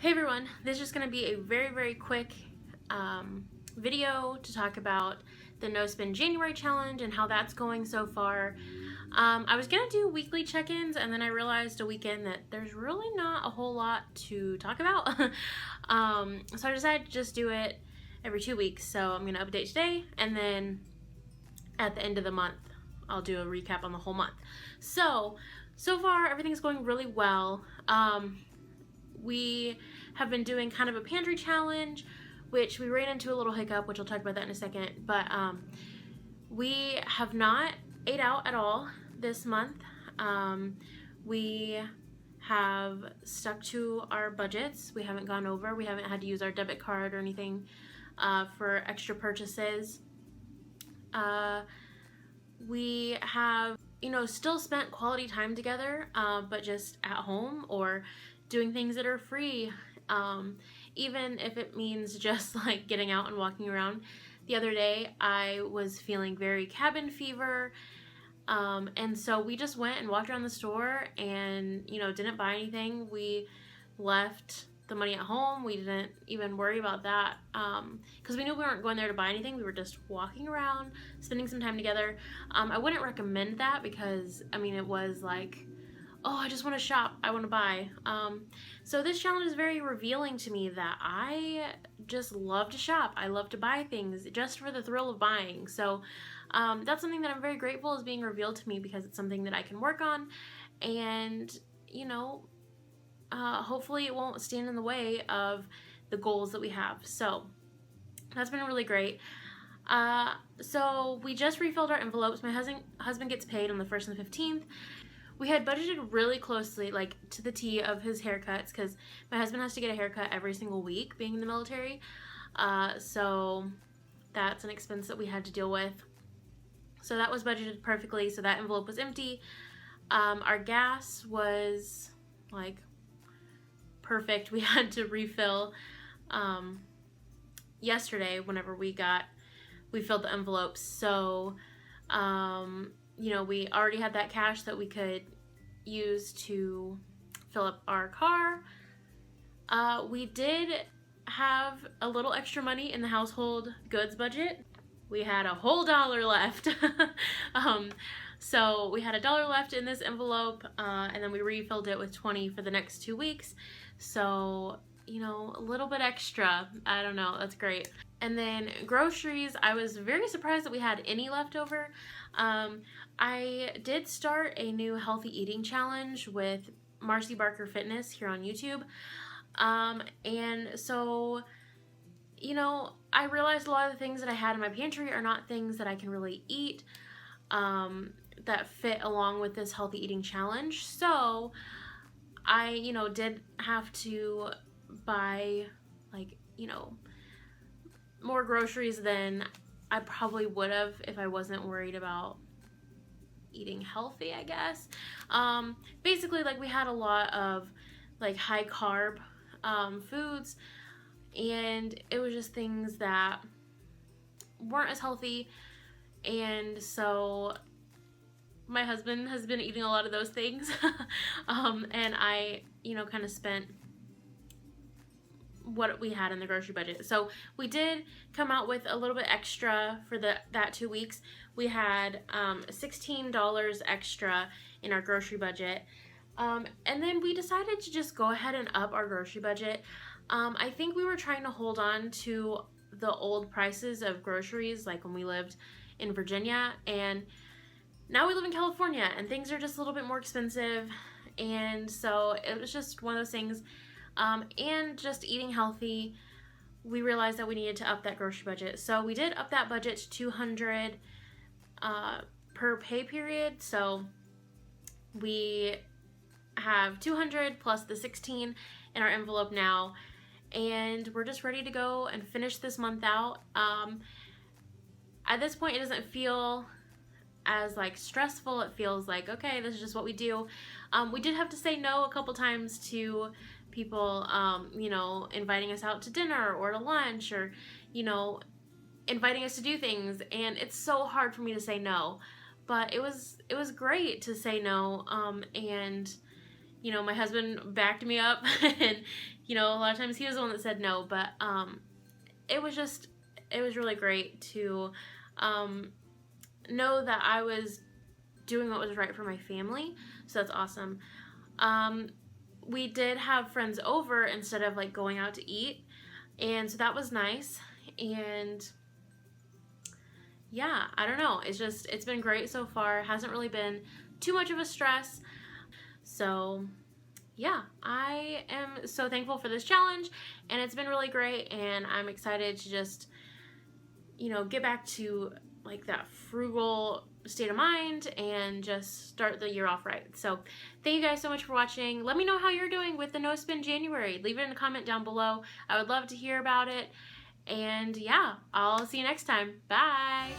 Hey everyone, this is just going to be a very quick video to talk about the No Spend January challenge and how that's going so far. I was going to do weekly check-ins and then I realized a weekend that there's really not a whole lot to talk about. So I decided to just do it every 2 weeks. So I'm going to update today and then at the end of the month I'll do a recap on the whole month. So far everything's going really well. We have been doing kind of a pantry challenge, which we ran into a little hiccup, which I'll talk about that in a second. But we have not ate out at all this month. We have stuck to our budgets. We haven't gone over. We haven't had to use our debit card or anything for extra purchases. We have, still spent quality time together, but just at home or doing things that are free, even if it means just like getting out and walking around. The other day I was feeling very cabin fever, and so we just went and walked around the store and didn't buy anything. We left the money at home. We didn't even worry about that because we knew we weren't going there to buy anything. We were just walking around, spending some time together. I wouldn't recommend that because it was like, oh, I just want to shop, I want to buy. So this challenge is very revealing to me that I just love to shop. I love to buy things just for the thrill of buying. So that's something that I'm very grateful is being revealed to me because it's something that I can work on, and hopefully it won't stand in the way of the goals that we have. So that's been really great. So we just refilled our envelopes. My husband gets paid on the 1st and the 15th. We had budgeted really closely, like to the T of his haircuts, because my husband has to get a haircut every single week being in the military. So that's an expense that we had to deal with. So that was budgeted perfectly, so that envelope was empty. Our gas was like perfect. We had to refill yesterday whenever we filled the envelopes. So we already had that cash that we could use to fill up our car. We did have a little extra money in the household goods budget. We had a whole $1 left. So we had $1 left in this envelope, and then we refilled it with 20 for the next 2 weeks. So, a little bit extra. I don't know, that's great. And then groceries, I was very surprised that we had any left over. I did start a new healthy eating challenge with Marcy Barker Fitness here on YouTube. And so, I realized a lot of the things that I had in my pantry are not things that I can really eat that fit along with this healthy eating challenge. So I, did have to buy more groceries than I probably would have if I wasn't worried about eating healthy, I guess. Basically, we had a lot of high carb foods, and it was just things that weren't as healthy, and so my husband has been eating a lot of those things. And I kind of spent what we had in the grocery budget. So we did come out with a little bit extra for that 2 weeks. We had $16 extra in our grocery budget. And then we decided to just go ahead and up our grocery budget. I think we were trying to hold on to the old prices of groceries, like when we lived in Virginia, and now we live in California and things are just a little bit more expensive. And so it was just one of those things. And just eating healthy, we realized that we needed to up that grocery budget. So we did up that budget to $200 per pay period. So we have $200 plus the 16 in our envelope now, and we're just ready to go and finish this month out. At this point, it doesn't feel as stressful. It feels like, okay, this is just what we do. We did have to say no a couple times to people, inviting us out to dinner or to lunch, or inviting us to do things, and it's so hard for me to say no, but it was great to say no, and you know, my husband backed me up, and, you know, a lot of times he was the one that said no, but it was really great to know that I was doing what was right for my family. So that's awesome. We did have friends over instead of like going out to eat, and so that was nice. And yeah, I don't know, it's been great so far. It hasn't really been too much of a stress. So yeah, I am so thankful for this challenge, and it's been really great, and I'm excited to just, you know, get back to like that frugal state of mind and just start the year off right. So thank you guys so much for watching. Let me know how you're doing with the No Spend January. Leave it in a comment down below. I would love to hear about it. And yeah, I'll see you next time. Bye.